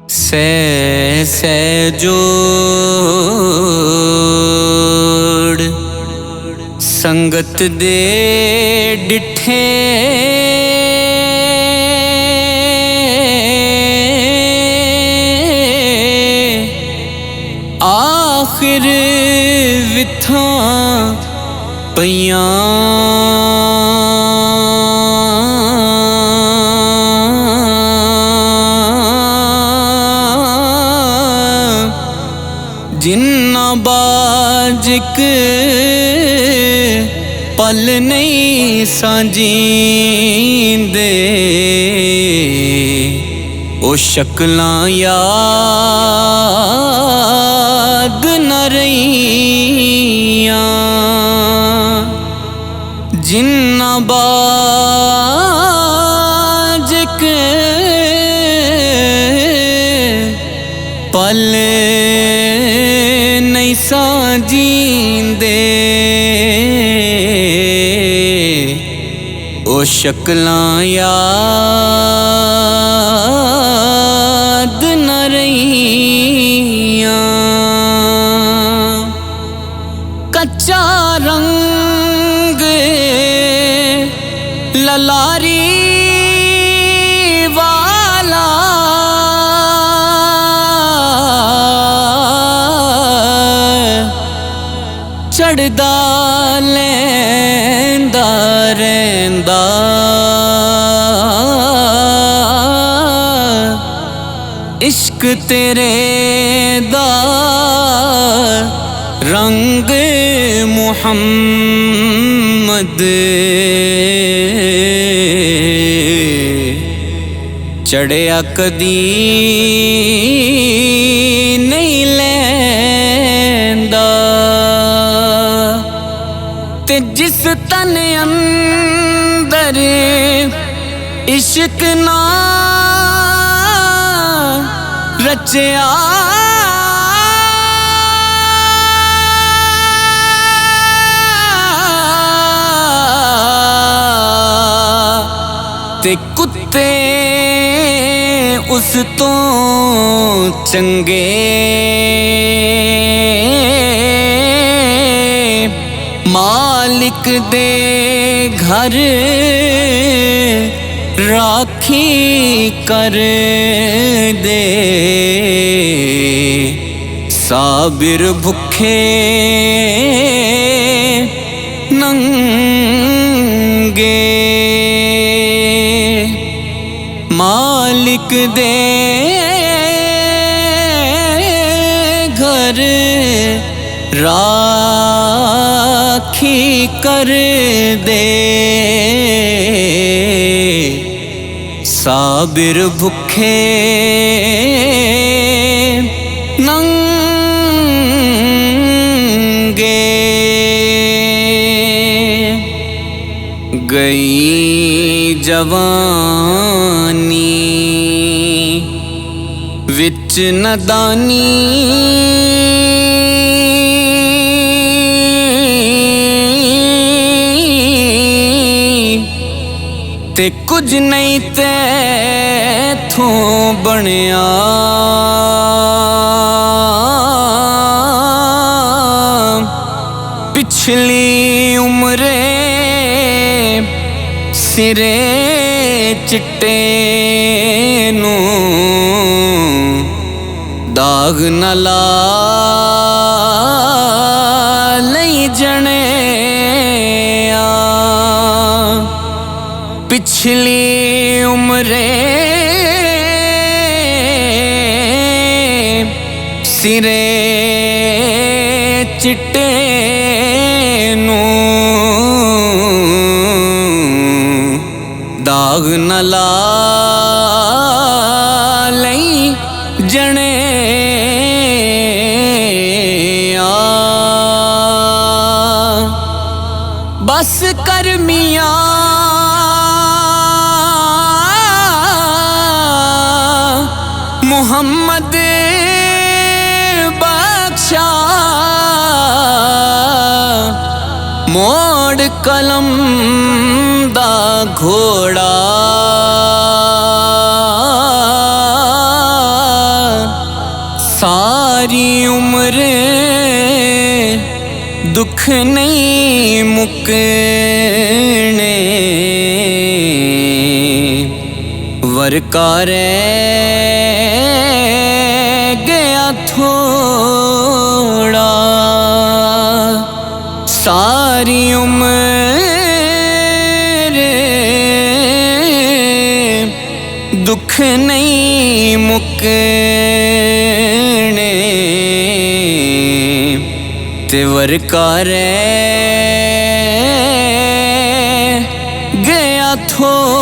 सै जोड़ संगत दे डिठे आखिर विथा पइयां जिन्ना बाजिक पल नहीं सांजींदे ओ शक्लां याद न रहियां जिन्ना बाजिक पल नहीं सांजींदे ओ शक्लां याद न रहियां कच्चा रंग ललारी वाला चढ़दा लैंदा रैंदा इश्क तेरे दा रंग मुहम्मद चढ़िया कदी नहीं लैंदा ते जिस तन अंदर इश्क ना रचिया ते कुत्ते उस तो चंगे मालिक दे घर राखी कर दे साबिर भुखे नंगे मालिक दे घर राखी कर दे साबिर भुखे नंगे गई जवानी विच नदानी ते कुछ नहीं तैथों बनिया पिछली उम्रे सिरे चिट्टे नू दाग न ला लई जने पिछली उम्रे सिरे चिट्टे नू दाग न ला लई जने बस कर मियां मुहम्मद बख्शा मोड़ कलम दा घोड़ा सारी उम्र दुख नहीं मुकने वरका रह गया थोड़ा। सारी उम्र दुख नहीं मुकने ते वरका रह गया थोड़ा।